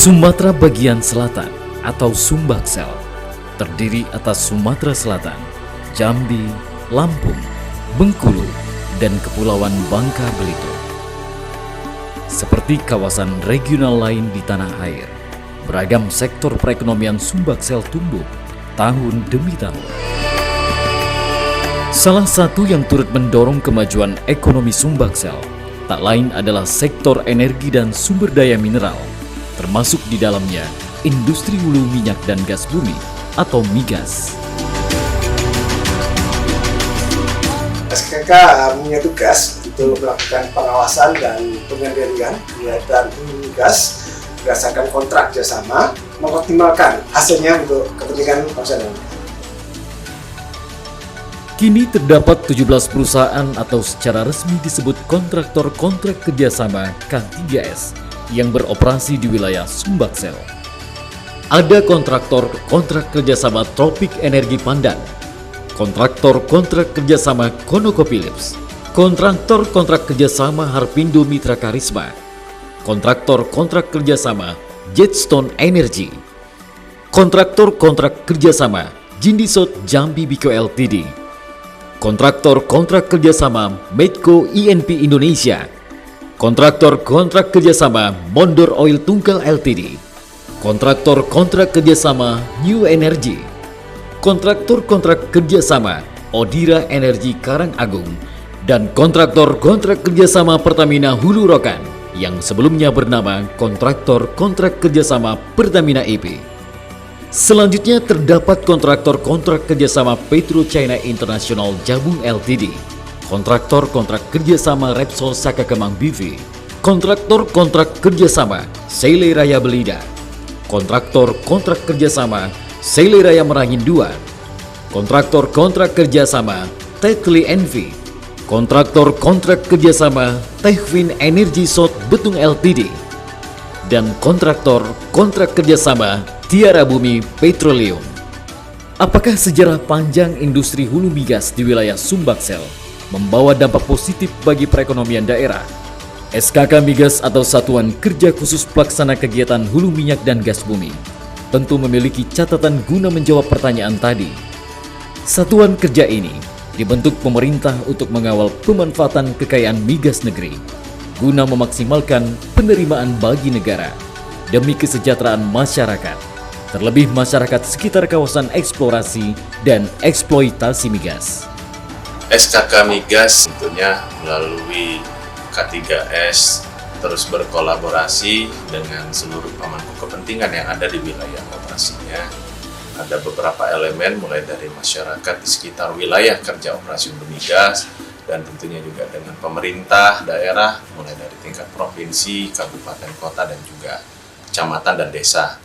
Sumatera bagian selatan atau Sumbaksel terdiri atas Sumatera Selatan, Jambi, Lampung, Bengkulu, dan Kepulauan Bangka Belitung. Seperti kawasan regional lain di tanah air, beragam sektor perekonomian Sumbaksel tumbuh tahun demi tahun. Salah satu yang turut mendorong kemajuan ekonomi Sumbaksel tak lain adalah sektor energi dan sumber daya mineral, termasuk di dalamnya industri hulu minyak dan gas bumi atau migas. SKK punya tugas untuk melakukan pengawasan dan pengendalian kegiatan hulu migas berdasarkan kontrak kerjasama, mengoptimalkan hasilnya untuk kepentingan bangsa dan negara. Kini terdapat 17 perusahaan atau secara resmi disebut kontraktor-kontrak kerjasama K3S yang beroperasi di wilayah Sumbaksel. Ada kontraktor kontrak kerjasama Tropik Energi Pandan, kontraktor kontrak kerjasama ConocoPhillips, kontraktor kontrak kerjasama Harpindo Mitra Karisma, kontraktor kontrak kerjasama Jetstone Energy, kontraktor kontrak kerjasama Jindisot Jambi Biko Ltd, kontraktor kontrak kerjasama Medco INP Indonesia, kontraktor kontrak kerjasama Mondor Oil Tunggal Ltd, kontraktor kontrak kerjasama New Energy, kontraktor kontrak kerjasama Odira Energi Karangagung, dan kontraktor kontrak kerjasama Pertamina Hulu Rokan yang sebelumnya bernama kontraktor kontrak kerjasama Pertamina EP. Selanjutnya terdapat kontraktor kontrak kerjasama Petro China International Jabung Ltd, kontraktor kontrak kerjasama Repsol Saka Kemang BV, kontraktor kontrak kerjasama Sele Raya Belida, kontraktor kontrak kerjasama Sele Raya Merangin II, kontraktor kontrak kerjasama Tetli Envy, kontraktor kontrak kerjasama Techwin Energy Sot Betung Ltd, dan kontraktor kontrak kerjasama Tiara Bumi Petroleum. Apakah sejarah panjang industri hulu migas di wilayah Sumbaksel membawa dampak positif bagi perekonomian daerah? SKK Migas atau Satuan Kerja Khusus Pelaksana Kegiatan Hulu Minyak dan Gas Bumi tentu memiliki catatan guna menjawab pertanyaan tadi. Satuan kerja ini dibentuk pemerintah untuk mengawal pemanfaatan kekayaan migas negeri guna memaksimalkan penerimaan bagi negara demi kesejahteraan masyarakat, terlebih masyarakat sekitar kawasan eksplorasi dan eksploitasi migas. SKK Migas tentunya melalui K3S terus berkolaborasi dengan seluruh pemangku kepentingan yang ada di wilayah operasinya. Ada beberapa elemen mulai dari masyarakat di sekitar wilayah kerja operasi hulu migas dan tentunya juga dengan pemerintah daerah mulai dari tingkat provinsi, kabupaten, kota, dan juga kecamatan dan desa.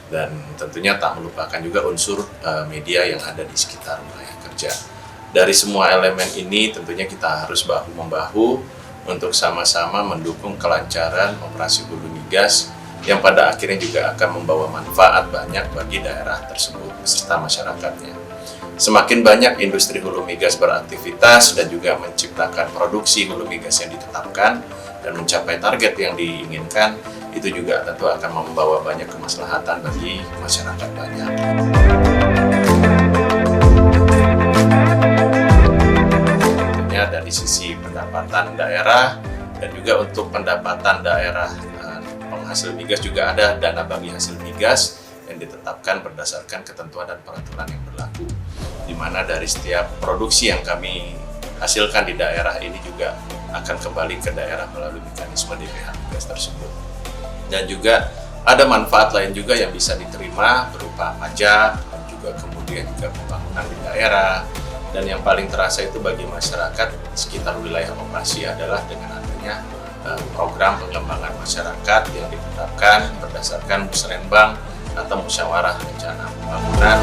Dan tentunya tak melupakan juga unsur media yang ada di sekitar wilayah kerja. Dari semua elemen ini tentunya kita harus bahu-membahu untuk sama-sama mendukung kelancaran operasi hulu migas yang pada akhirnya juga akan membawa manfaat banyak bagi daerah tersebut beserta masyarakatnya. Semakin banyak industri hulu migas beraktivitas dan juga menciptakan produksi hulu migas yang ditetapkan dan mencapai target yang diinginkan, itu juga tentu akan membawa banyak kemaslahatan bagi masyarakat banyak. Tentunya dari sisi pendapatan daerah dan juga untuk pendapatan daerah penghasil migas juga ada dana bagi hasil migas yang ditetapkan berdasarkan ketentuan dan peraturan yang berlaku, di mana dari setiap produksi yang kami hasilkan di daerah ini juga akan kembali ke daerah melalui mekanisme DPH migas tersebut. Dan juga ada manfaat lain juga yang bisa diterima berupa pajak dan juga kemudian juga pembangunan di daerah. Dan yang paling terasa itu bagi masyarakat sekitar wilayah operasi adalah dengan adanya program pengembangan masyarakat yang ditetapkan berdasarkan musrenbang atau musyawarah rencana pembangunan.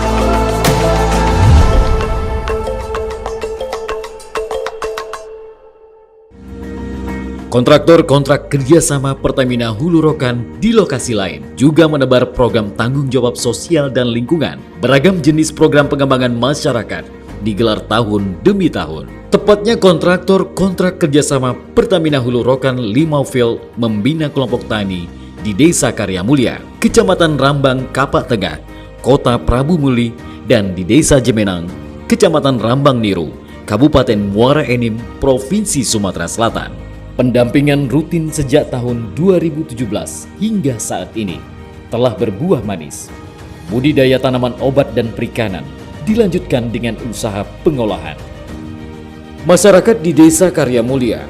Kontraktor kontrak kerjasama Pertamina Hulu Rokan di lokasi lain juga menebar program tanggung jawab sosial dan lingkungan. Beragam jenis program pengembangan masyarakat digelar tahun demi tahun. Tepatnya kontraktor kontrak kerjasama Pertamina Hulu Rokan Limaufield membina kelompok tani di Desa Karya Mulia. Kecamatan Rambang, Kapak Tengah, Kota Prabu Muli, dan di Desa Jemenang, Kecamatan Rambang Niru, Kabupaten Muara Enim, Provinsi Sumatera Selatan. Pendampingan rutin sejak tahun 2017 hingga saat ini telah berbuah manis. Budidaya tanaman obat dan perikanan dilanjutkan dengan usaha pengolahan. Masyarakat di Desa Karya Mulia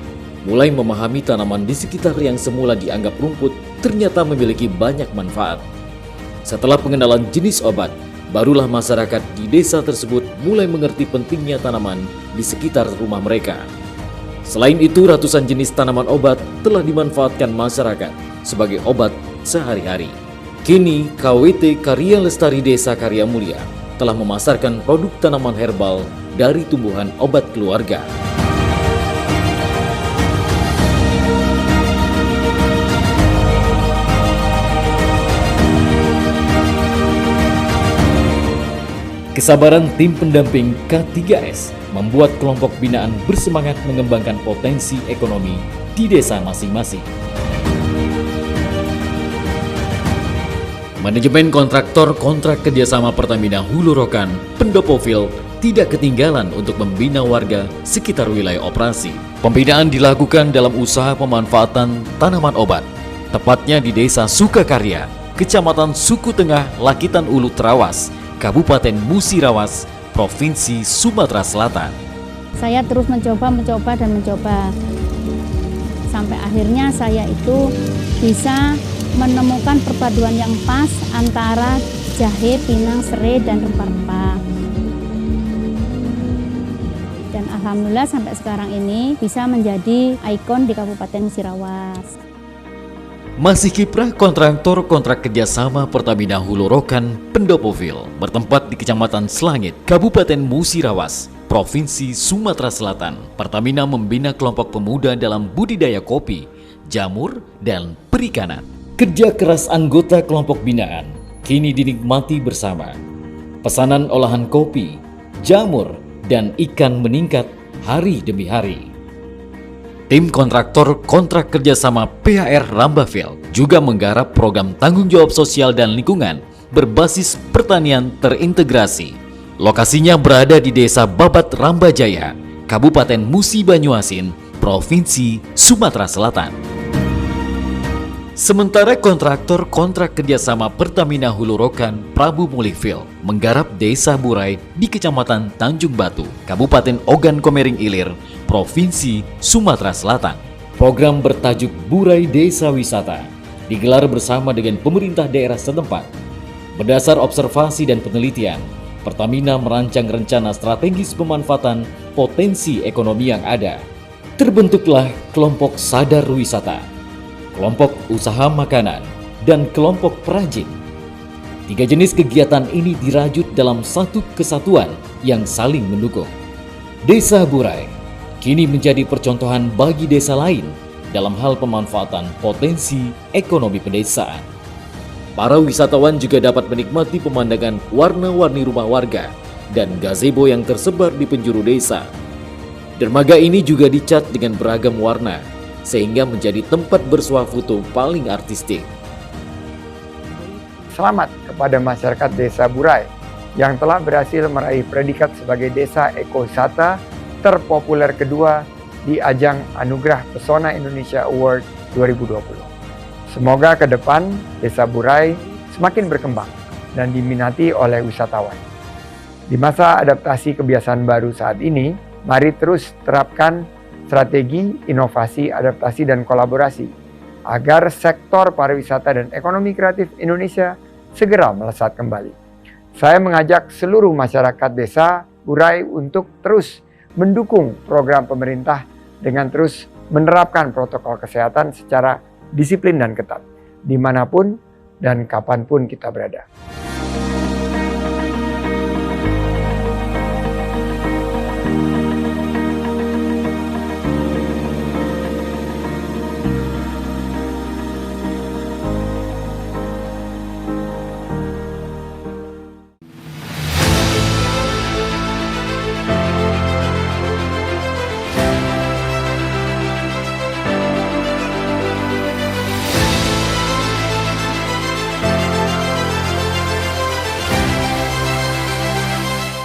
mulai memahami tanaman di sekitar yang semula dianggap rumput ternyata memiliki banyak manfaat. Setelah pengenalan jenis obat, barulah masyarakat di desa tersebut mulai mengerti pentingnya tanaman di sekitar rumah mereka. Selain itu, ratusan jenis tanaman obat telah dimanfaatkan masyarakat sebagai obat sehari-hari. Kini, KWT Karya Lestari Desa Karya Mulia telah memasarkan produk tanaman herbal dari tumbuhan obat keluarga. Kesabaran tim pendamping K3S membuat kelompok binaan bersemangat mengembangkan potensi ekonomi di desa masing-masing. Manajemen kontraktor kontrak kerjasama Pertamina Hulu Rokan, Pendopo-Vil, tidak ketinggalan untuk membina warga sekitar wilayah operasi. Pembinaan dilakukan dalam usaha pemanfaatan tanaman obat, tepatnya di Desa Sukakarya, Kecamatan Suku Tengah, Lakitan Ulu Terawas, Kabupaten Musirawas, Provinsi Sumatera Selatan. Saya terus mencoba sampai akhirnya saya itu bisa menemukan perpaduan yang pas antara jahe, pinang, serai, dan rempah-rempah. Dan alhamdulillah sampai sekarang ini bisa menjadi ikon di Kabupaten Musirawas. Masih kiprah kontraktor kontrak kerjasama Pertamina Hulu Rokan, Pendopo-Vil, bertempat di Kecamatan Selangit, Kabupaten Musirawas, Provinsi Sumatera Selatan. Pertamina membina kelompok pemuda dalam budidaya kopi, jamur, dan perikanan. Kerja keras anggota kelompok binaan kini dinikmati bersama. Pesanan olahan kopi, jamur, dan ikan meningkat hari demi hari. Tim kontraktor kontrak kerjasama PHR Rambaville juga menggarap program tanggung jawab sosial dan lingkungan berbasis pertanian terintegrasi. Lokasinya berada di Desa Babat Rambajaya, Kabupaten Musi Banyuasin, Provinsi Sumatera Selatan. Sementara kontraktor kontrak kerjasama Pertamina Hulu Rokan, Prabu Muliville, menggarap Desa Burai di Kecamatan Tanjung Batu, Kabupaten Ogan Komering Ilir, Provinsi Sumatera Selatan. Program bertajuk Burai Desa Wisata digelar bersama dengan pemerintah daerah setempat. Berdasar observasi dan penelitian, Pertamina merancang rencana strategis pemanfaatan potensi ekonomi yang ada. Terbentuklah kelompok sadar wisata, kelompok usaha makanan, dan kelompok perajin. 3 jenis kegiatan ini dirajut dalam satu kesatuan yang saling mendukung. Desa Burai kini menjadi percontohan bagi desa lain dalam hal pemanfaatan potensi ekonomi pedesaan. Para wisatawan juga dapat menikmati pemandangan warna-warni rumah warga dan gazebo yang tersebar di penjuru desa. Dermaga ini juga dicat dengan beragam warna, sehingga menjadi tempat bersuah foto paling artistik. Selamat kepada masyarakat Desa Burai yang telah berhasil meraih predikat sebagai Desa Ekowisata terpopuler kedua di ajang Anugerah Pesona Indonesia Award 2020. Semoga ke depan Desa Burai semakin berkembang dan diminati oleh wisatawan. Di masa adaptasi kebiasaan baru saat ini, mari terus terapkan strategi, inovasi, adaptasi, dan kolaborasi agar sektor pariwisata dan ekonomi kreatif Indonesia segera melesat kembali. Saya mengajak seluruh masyarakat Desa Burai untuk terus mendukung program pemerintah dengan terus menerapkan protokol kesehatan secara disiplin dan ketat, dimanapun dan kapanpun kita berada.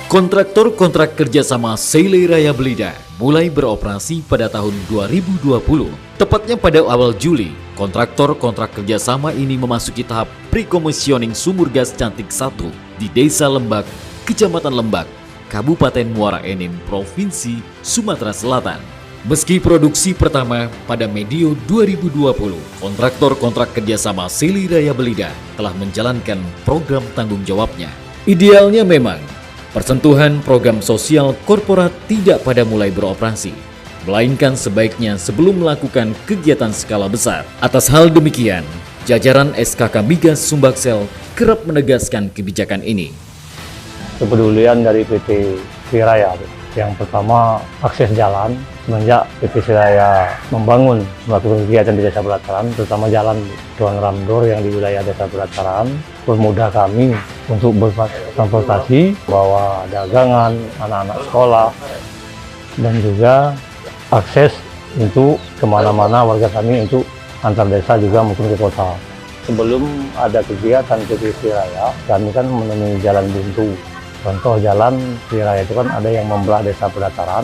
Kontraktor kontrak kerjasama Sele Raya Belida mulai beroperasi pada tahun 2020. Tepatnya pada awal Juli, kontraktor kontrak kerjasama ini memasuki tahap pre-commissioning sumur gas Cantik 1 di Desa Lembak, Kecamatan Lembak, Kabupaten Muara Enim, Provinsi Sumatera Selatan. Meski produksi pertama pada medio 2020, kontraktor kontrak kerjasama Sele Raya Belida telah menjalankan program tanggung jawabnya. Idealnya memang persentuhan program sosial korporat tidak pada mulai beroperasi, melainkan sebaiknya sebelum melakukan kegiatan skala besar. Atas hal demikian, jajaran SKK Migas Sumbaksel kerap menegaskan kebijakan ini. Kepedulian dari PT Siraya, yang pertama akses jalan. Semenjak PT Siraya membangun melakukan kegiatan di Desa Pelataran, terutama jalan Tuan Ramdor yang di wilayah Desa Pelataran, permudah kami untuk bertransportasi, bawa dagangan, anak-anak sekolah, dan juga akses untuk kemana-mana warga kami untuk antar desa juga maupun ke kota. Sebelum ada kegiatan PT Siraya, kami kan menemui jalan buntu. Contoh jalan Siraya itu kan ada yang membelah Desa Pelataran.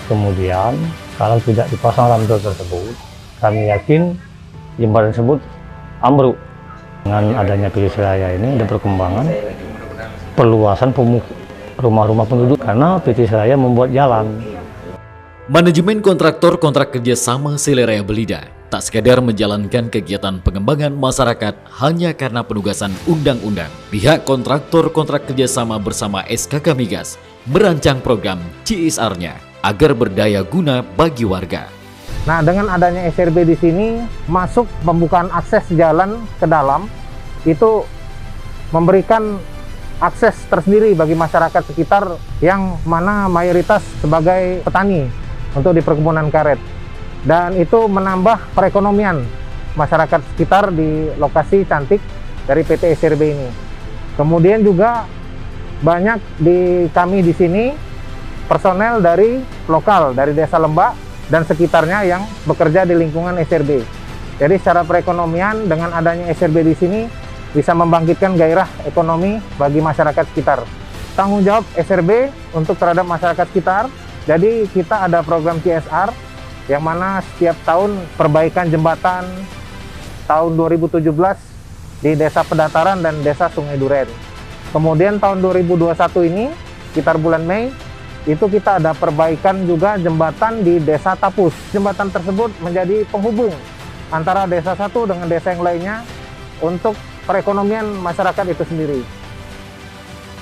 Kemudian kalau tidak dipasang ramdor tersebut, kami yakin jembatan tersebut ambruk. Dengan adanya PT Siraya ini ada perkembangan perluasan rumah-rumah penduduk karena PT Siraya membuat jalan. Manajemen kontraktor kontrak kerjasama Sele Raya Belida tak sekadar menjalankan kegiatan pengembangan masyarakat hanya karena penugasan undang-undang. Pihak kontraktor kontrak kerjasama bersama SKK Migas merancang program CSR-nya agar berdaya guna bagi warga. Nah, dengan adanya SRB di sini, masuk pembukaan akses jalan ke dalam, itu memberikan akses tersendiri bagi masyarakat sekitar yang mana mayoritas sebagai petani untuk di perkebunan karet. Dan itu menambah perekonomian masyarakat sekitar di lokasi cantik dari PT SRB ini. Kemudian juga banyak kami di sini personel dari lokal, dari Desa Lembak dan sekitarnya yang bekerja di lingkungan SRB. Jadi secara perekonomian dengan adanya SRB di sini bisa membangkitkan gairah ekonomi bagi masyarakat sekitar. Tanggung jawab SRB untuk terhadap masyarakat sekitar. Jadi kita ada program CSR yang mana setiap tahun perbaikan jembatan tahun 2017 di Desa Pedataran dan Desa Sungai Duren. Kemudian tahun 2021 ini sekitar bulan Mei itu kita ada perbaikan juga jembatan di Desa Tapus. Jembatan tersebut menjadi penghubung antara desa satu dengan desa yang lainnya untuk perekonomian masyarakat itu sendiri.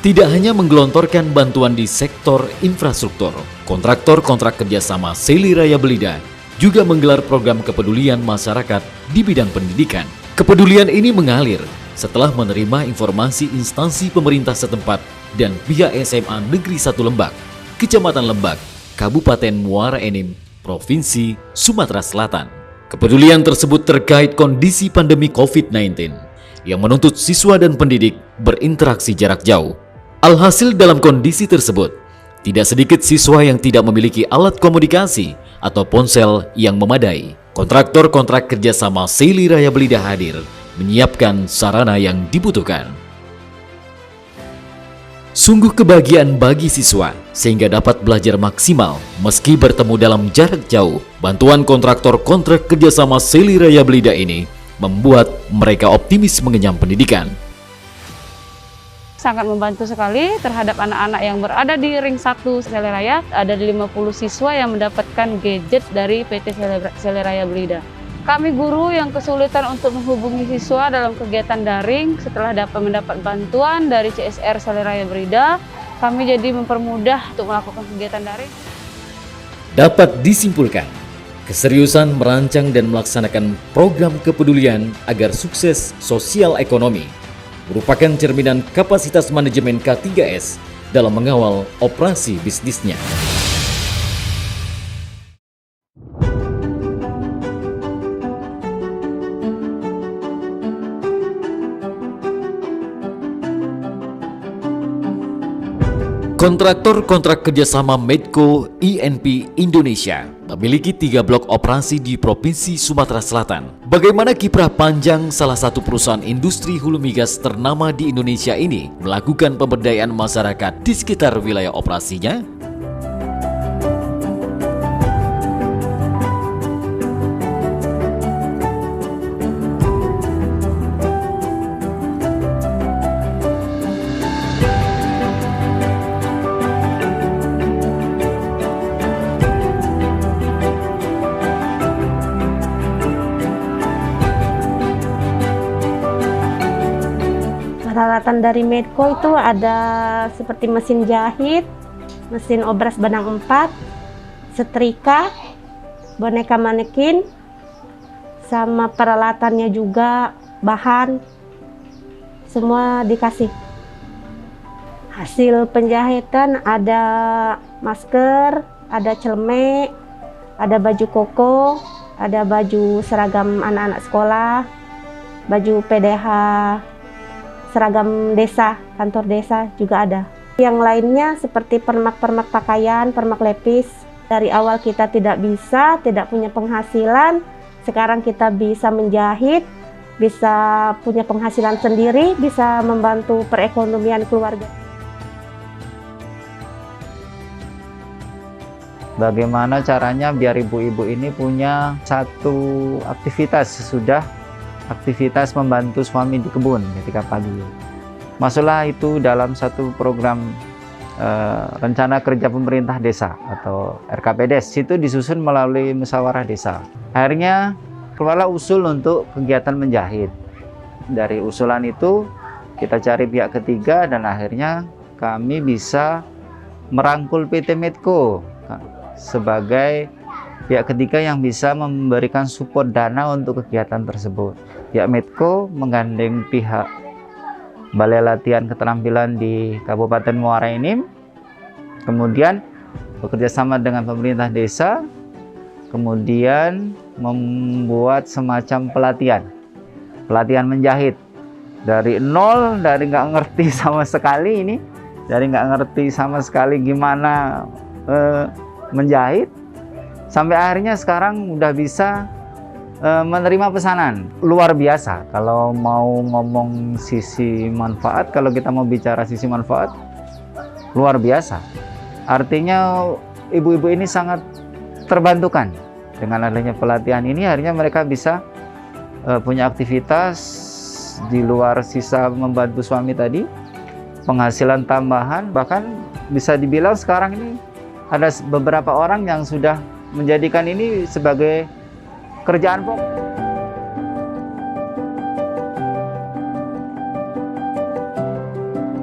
Tidak hanya menggelontorkan bantuan di sektor infrastruktur, kontraktor kontrak kerjasama Sele Raya Belida juga menggelar program kepedulian masyarakat di bidang pendidikan. Kepedulian ini mengalir setelah menerima informasi instansi pemerintah setempat dan pihak SMA Negeri 1 Lembak, Kecamatan Lembak, Kabupaten Muara Enim, Provinsi Sumatera Selatan. Kepedulian tersebut terkait kondisi pandemi COVID-19 yang menuntut siswa dan pendidik berinteraksi jarak jauh. Alhasil dalam kondisi tersebut, tidak sedikit siswa yang tidak memiliki alat komunikasi atau ponsel yang memadai. Kontraktor kontrak kerjasama Sele Raya Belida hadir menyiapkan sarana yang dibutuhkan. Sungguh kebahagiaan bagi siswa sehingga dapat belajar maksimal meski bertemu dalam jarak jauh. Bantuan kontraktor kontrak kerjasama Sele Raya Belida ini membuat mereka optimis mengenyam pendidikan. Sangat membantu sekali terhadap anak-anak yang berada di Ring 1 Sele Raya. Ada 50 siswa yang mendapatkan gadget dari PT Sele Raya Belida. Kami guru yang kesulitan untuk menghubungi siswa dalam kegiatan daring setelah dapat mendapat bantuan dari CSR Sele Raya Belida, kami jadi mempermudah untuk melakukan kegiatan daring. Dapat disimpulkan, keseriusan merancang dan melaksanakan program kepedulian agar sukses sosial ekonomi merupakan cerminan kapasitas manajemen K3S dalam mengawal operasi bisnisnya. Kontraktor kontrak kerjasama Medco INP Indonesia memiliki 3 blok operasi di Provinsi Sumatera Selatan. Bagaimana kiprah panjang salah satu perusahaan industri hulu migas ternama di Indonesia ini melakukan pemberdayaan masyarakat di sekitar wilayah operasinya? Peralatan dari Medco itu ada seperti mesin jahit, mesin obras benang 4, setrika, boneka manekin, sama peralatannya juga, bahan, semua dikasih. Hasil penjahitan ada masker, ada celemek, ada baju koko, ada baju seragam anak-anak sekolah, baju PDH, seragam desa, kantor desa juga ada. Yang lainnya seperti permak-permak pakaian, permak lepis. Dari awal kita tidak punya penghasilan, sekarang kita bisa menjahit, bisa punya penghasilan sendiri, bisa membantu perekonomian keluarga. Bagaimana caranya biar ibu-ibu ini punya satu aktivitas sesudah aktivitas membantu suami di kebun ketika pagi. Masuklah itu dalam satu program rencana kerja pemerintah desa atau RKPDes. Itu disusun melalui musyawarah desa. Akhirnya keluarlah usul untuk kegiatan menjahit. Dari usulan itu kita cari pihak ketiga dan akhirnya kami bisa merangkul PT Medco sebagai pihak ketiga yang bisa memberikan support dana untuk kegiatan tersebut. Pihak Medco menggandeng pihak Balai Latihan Keterampilan di Kabupaten Muara Enim, kemudian bekerja sama dengan pemerintah desa, kemudian membuat semacam pelatihan menjahit dari nol, dari nggak ngerti sama sekali gimana menjahit, sampai akhirnya sekarang udah bisa menerima pesanan. Luar biasa kalau mau ngomong sisi manfaat, kalau kita mau bicara sisi manfaat, luar biasa. Artinya ibu-ibu ini sangat terbantukan dengan adanya pelatihan ini. Akhirnya mereka bisa punya aktivitas di luar sisa membantu suami tadi, penghasilan tambahan, bahkan bisa dibilang sekarang ini ada beberapa orang yang sudah menjadikan ini sebagai kerjaan pokok.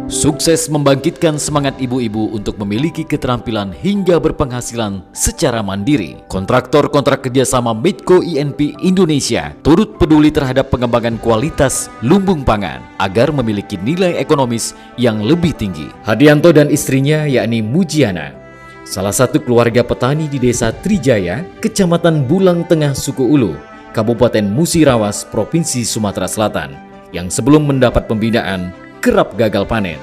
Sukses membangkitkan semangat ibu-ibu untuk memiliki keterampilan hingga berpenghasilan secara mandiri. Kontraktor kontrak kerjasama Medco INP Indonesia turut peduli terhadap pengembangan kualitas lumbung pangan agar memiliki nilai ekonomis yang lebih tinggi. Hadianto dan istrinya yakni Mujiana, salah satu keluarga petani di Desa Trijaya, Kecamatan Bulang Tengah, Suku Ulu, Kabupaten Musirawas, Provinsi Sumatera Selatan, yang sebelum mendapat pembinaan kerap gagal panen.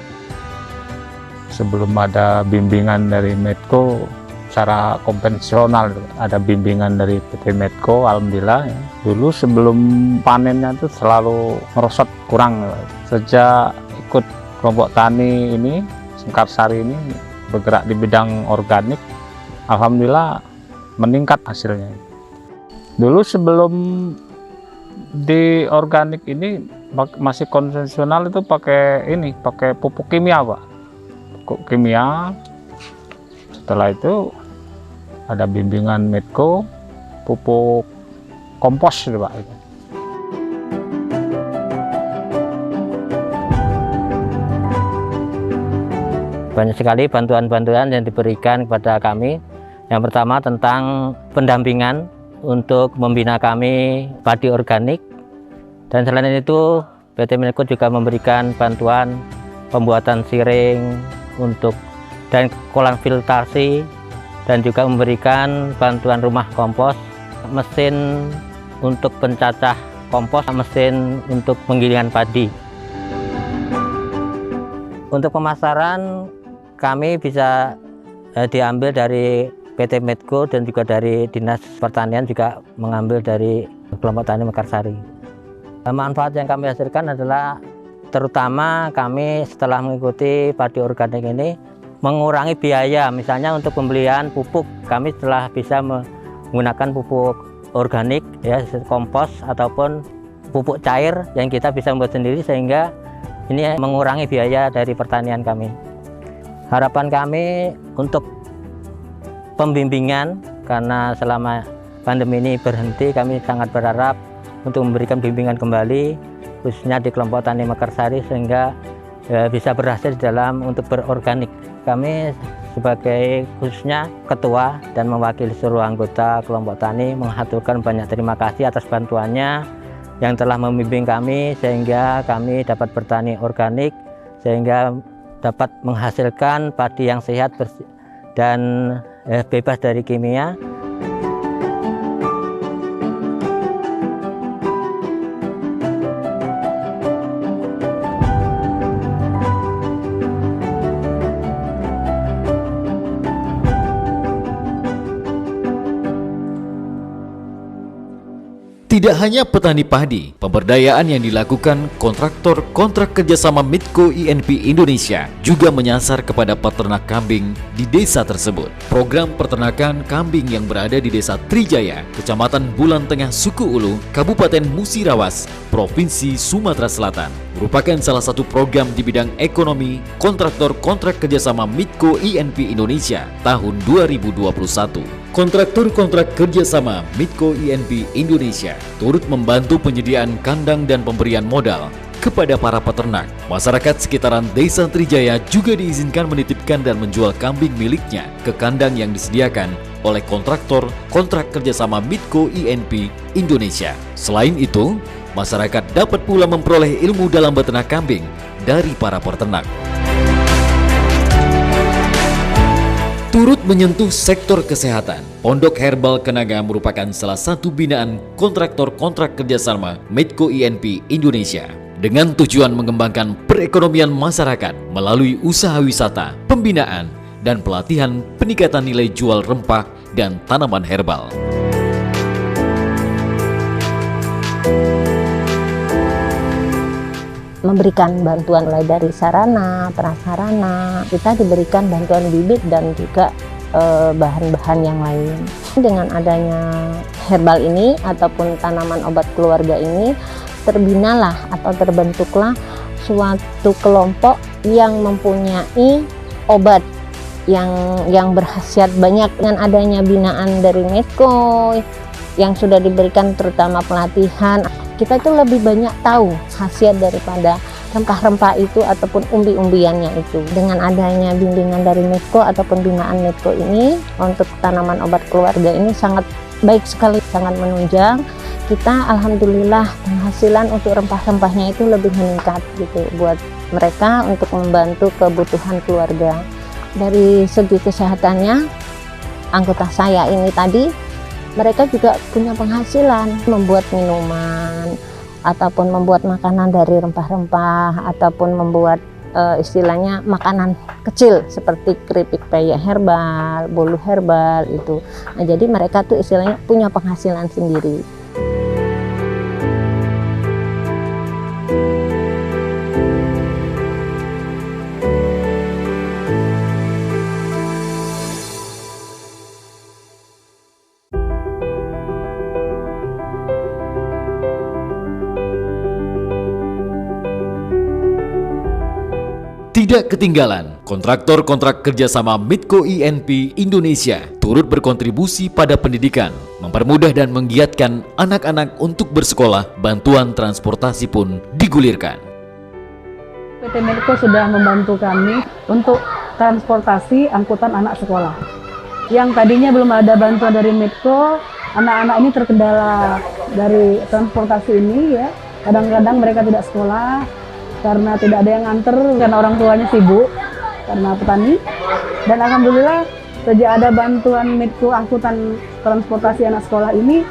Sebelum ada bimbingan dari Medco secara konvensional, ada bimbingan dari PT Medco, alhamdulillah ya. Dulu sebelum panennya itu selalu merosot kurang. Sejak ikut kelompok tani ini, Singkarsari ini, bergerak di bidang organik, alhamdulillah meningkat hasilnya. Dulu sebelum di organik ini masih konvensional itu pakai pupuk kimia, Pak. Pupuk kimia. Setelah itu ada bimbingan Medco, pupuk kompos itu, Pak. Banyak sekali bantuan-bantuan yang diberikan kepada kami. Yang pertama tentang pendampingan untuk membina kami padi organik. Dan selain itu PT Medco juga memberikan bantuan pembuatan siring dan kolam filtrasi, dan juga memberikan bantuan rumah kompos, mesin untuk pencacah kompos, mesin untuk penggilingan padi. Untuk pemasaran kami bisa diambil dari PT Medco dan juga dari Dinas Pertanian juga mengambil dari kelompok tani Mekarsari. Manfaat yang kami hasilkan adalah terutama kami setelah mengikuti padi organik ini mengurangi biaya, misalnya untuk pembelian pupuk kami setelah bisa menggunakan pupuk organik ya, kompos ataupun pupuk cair yang kita bisa membuat sendiri, sehingga ini mengurangi biaya dari pertanian kami. Harapan kami untuk pembimbingan, karena selama pandemi ini berhenti, kami sangat berharap untuk memberikan bimbingan kembali khususnya di kelompok tani Mekarsari sehingga bisa berhasil dalam untuk berorganik. Kami sebagai khususnya ketua dan mewakili seluruh anggota kelompok tani mengaturkan banyak terima kasih atas bantuannya yang telah membimbing kami sehingga kami dapat bertani organik, sehingga dapat menghasilkan padi yang sehat dan bebas dari kimia. Tidak hanya petani padi, pemberdayaan yang dilakukan kontraktor kontrak kerjasama Medco INP Indonesia juga menyasar kepada peternak kambing di desa tersebut. Program peternakan kambing yang berada di Desa Trijaya, Kecamatan Bulan Tengah, Suku Ulu, Kabupaten Musirawas, Provinsi Sumatera Selatan, merupakan salah satu program di bidang ekonomi kontraktor kontrak kerjasama Medco INP Indonesia tahun 2021. Kontraktor kontrak kerjasama Medco INP Indonesia turut membantu penyediaan kandang dan pemberian modal kepada para peternak. Masyarakat sekitaran Desa Trijaya juga diizinkan menitipkan dan menjual kambing miliknya ke kandang yang disediakan oleh kontraktor kontrak kerjasama Medco INP Indonesia. Selain itu, masyarakat dapat pula memperoleh ilmu dalam beternak kambing dari para peternak. Turut menyentuh sektor kesehatan, Pondok Herbal Kenaga merupakan salah satu binaan kontraktor kontrak kerjasama Medco INP Indonesia dengan tujuan mengembangkan perekonomian masyarakat melalui usaha wisata, pembinaan, dan pelatihan peningkatan nilai jual rempah dan tanaman herbal. Memberikan bantuan mulai dari sarana, prasarana, kita diberikan bantuan bibit dan juga bahan-bahan yang lain. Dengan adanya herbal ini ataupun tanaman obat keluarga ini, terbinalah atau terbentuklah suatu kelompok yang mempunyai obat yang berkhasiat banyak. Dengan adanya binaan dari Medco yang sudah diberikan terutama pelatihan, kita tuh lebih banyak tahu khasiat daripada rempah-rempah itu ataupun umbi-umbiannya itu. Dengan adanya bimbingan dari Medco ataupun binaan Medco ini untuk tanaman obat keluarga ini sangat baik sekali, sangat menunjang. Kita alhamdulillah penghasilan untuk rempah-rempahnya itu lebih meningkat gitu buat mereka untuk membantu kebutuhan keluarga. Dari segi kesehatannya, anggota saya ini tadi mereka juga punya penghasilan membuat minuman ataupun membuat makanan dari rempah-rempah ataupun membuat istilahnya makanan kecil seperti keripik peyek herbal, bolu herbal itu. Nah, jadi mereka tuh istilahnya punya penghasilan sendiri. Tidak ketinggalan, kontraktor kontrak kerjasama Medco INP Indonesia turut berkontribusi pada pendidikan, mempermudah dan menggiatkan anak-anak untuk bersekolah. Bantuan transportasi pun digulirkan. PT Medco sudah membantu kami untuk transportasi angkutan anak sekolah. Yang tadinya belum ada bantuan dari Medco, anak-anak ini terkendala dari transportasi ini ya. Kadang-kadang mereka tidak sekolah karena tidak ada yang nganter, karena orang tuanya sibuk, karena petani. Dan alhamdulillah sejak ada bantuan Medco angkutan transportasi anak sekolah ini,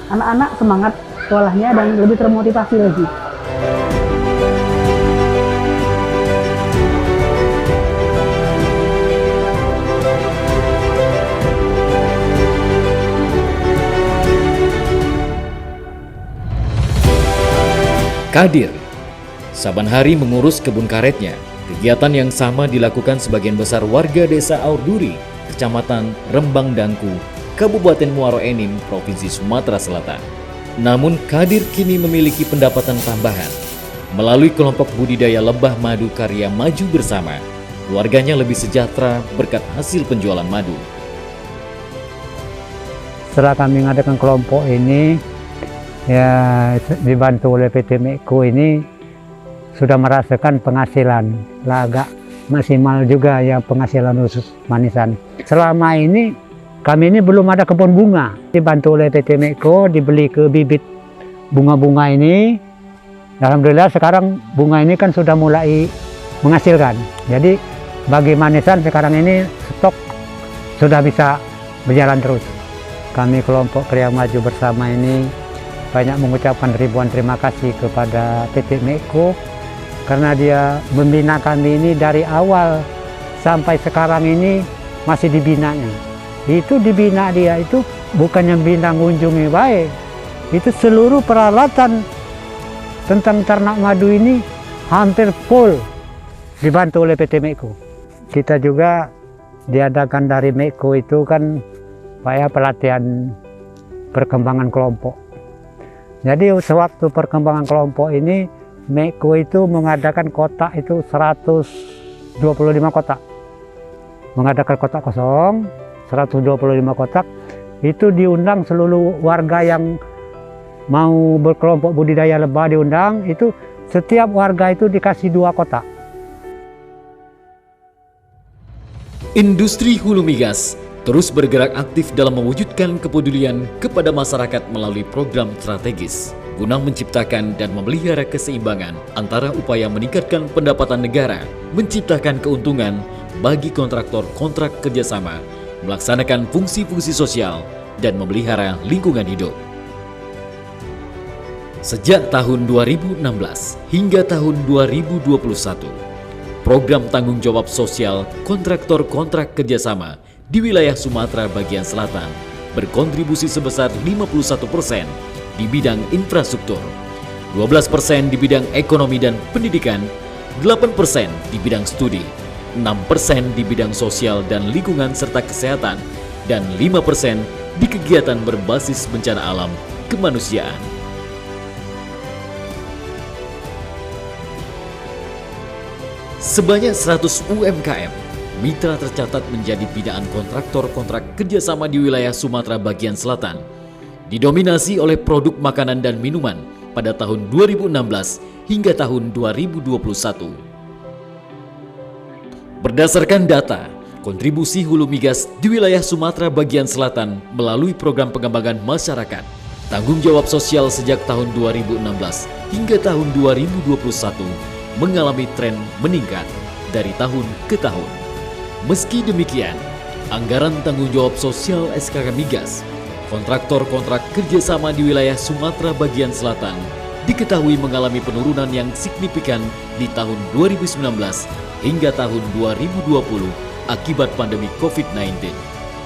anak-anak semangat sekolahnya dan lebih termotivasi lagi. Kadir, saban hari mengurus kebun karetnya. Kegiatan yang sama dilakukan sebagian besar warga desa Aurduri, Kecamatan Rembang Dangku, Kabupaten Muaro Enim, Provinsi Sumatera Selatan. Namun Kadir kini memiliki pendapatan tambahan. Melalui kelompok budidaya lebah madu karya Maju Bersama, keluarganya lebih sejahtera berkat hasil penjualan madu. Setelah kami mengadakan kelompok ini, ya dibantu oleh PT Meko ini, sudah merasakan penghasilan, lah agak maksimal juga ya penghasilan khusus manisan. Selama ini kami ini belum ada kebun bunga, dibantu oleh PT Meko, dibeli ke bibit bunga-bunga ini. Alhamdulillah sekarang bunga ini kan sudah mulai menghasilkan. Jadi bagi manisan sekarang ini stok sudah bisa berjalan terus. Kami kelompok Karya Maju Bersama ini banyak mengucapkan ribuan terima kasih kepada PT Meko karena dia membina kami ini dari awal sampai sekarang ini masih dibinanya. Itu dibina dia itu bukannya bina ngunjungi baik, itu seluruh peralatan tentang ternak madu ini hampir full dibantu oleh PT Meko. Kita juga diadakan dari Meko itu kan supaya pelatihan perkembangan kelompok. Jadi sewaktu perkembangan kelompok ini Meko itu mengadakan kotak itu 125 kotak. Mengadakan kotak kosong 125 kotak, itu diundang seluruh warga yang mau berkelompok budidaya lebah diundang, itu setiap warga itu dikasih 2 kotak. Industri hulu migas terus bergerak aktif dalam mewujudkan kepedulian kepada masyarakat melalui program strategis guna menciptakan dan memelihara keseimbangan antara upaya meningkatkan pendapatan negara, menciptakan keuntungan bagi kontraktor kontrak kerjasama, melaksanakan fungsi-fungsi sosial, dan memelihara lingkungan hidup. Sejak tahun 2016 hingga tahun 2021, program tanggung jawab sosial kontraktor kontrak kerjasama di wilayah Sumatera bagian selatan berkontribusi sebesar 51% di bidang infrastruktur, 12% di bidang ekonomi dan pendidikan, 8% di bidang studi, 6% di bidang sosial dan lingkungan serta kesehatan, dan 5% di kegiatan berbasis bencana alam kemanusiaan. Sebanyak 100 UMKM mitra tercatat menjadi binaan kontraktor kontrak kerjasama di wilayah Sumatera bagian selatan, didominasi oleh produk makanan dan minuman pada tahun 2016 hingga tahun 2021. Berdasarkan data, kontribusi hulu migas di wilayah Sumatera bagian selatan melalui program pengembangan masyarakat, tanggung jawab sosial sejak tahun 2016 hingga tahun 2021 mengalami tren meningkat dari tahun ke tahun. Meski demikian, anggaran tanggung jawab sosial SKK Migas kontraktor kontrak kerjasama di wilayah Sumatera bagian selatan diketahui mengalami penurunan yang signifikan di tahun 2019 hingga tahun 2020 akibat pandemi COVID-19.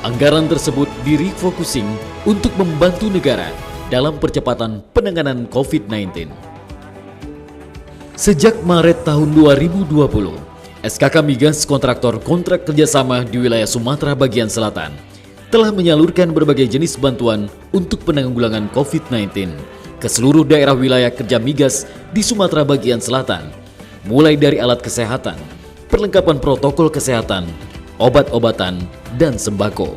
Anggaran tersebut direfocusing untuk membantu negara dalam percepatan penanganan COVID-19. Sejak Maret tahun 2020, SKK Migas kontraktor kontrak kerjasama di wilayah Sumatera bagian selatan telah menyalurkan berbagai jenis bantuan untuk penanggulangan COVID-19 ke seluruh daerah wilayah kerja migas di Sumatera bagian selatan, mulai dari alat kesehatan, perlengkapan protokol kesehatan, obat-obatan, dan sembako.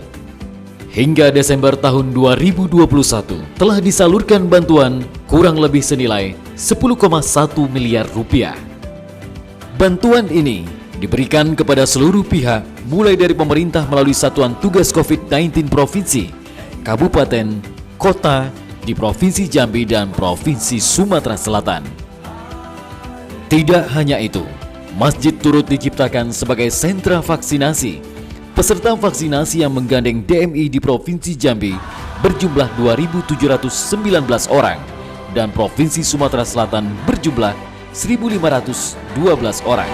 Hingga Desember tahun 2021 telah disalurkan bantuan kurang lebih senilai 10,1 miliar rupiah. Bantuan ini diberikan kepada seluruh pihak mulai dari pemerintah melalui Satuan Tugas COVID-19 Provinsi, Kabupaten, Kota di Provinsi Jambi dan Provinsi Sumatera Selatan. Tidak hanya itu, masjid turut diciptakan sebagai sentra vaksinasi. Peserta vaksinasi yang menggandeng DMI di Provinsi Jambi berjumlah 2.719 orang dan Provinsi Sumatera Selatan berjumlah 1.512 orang.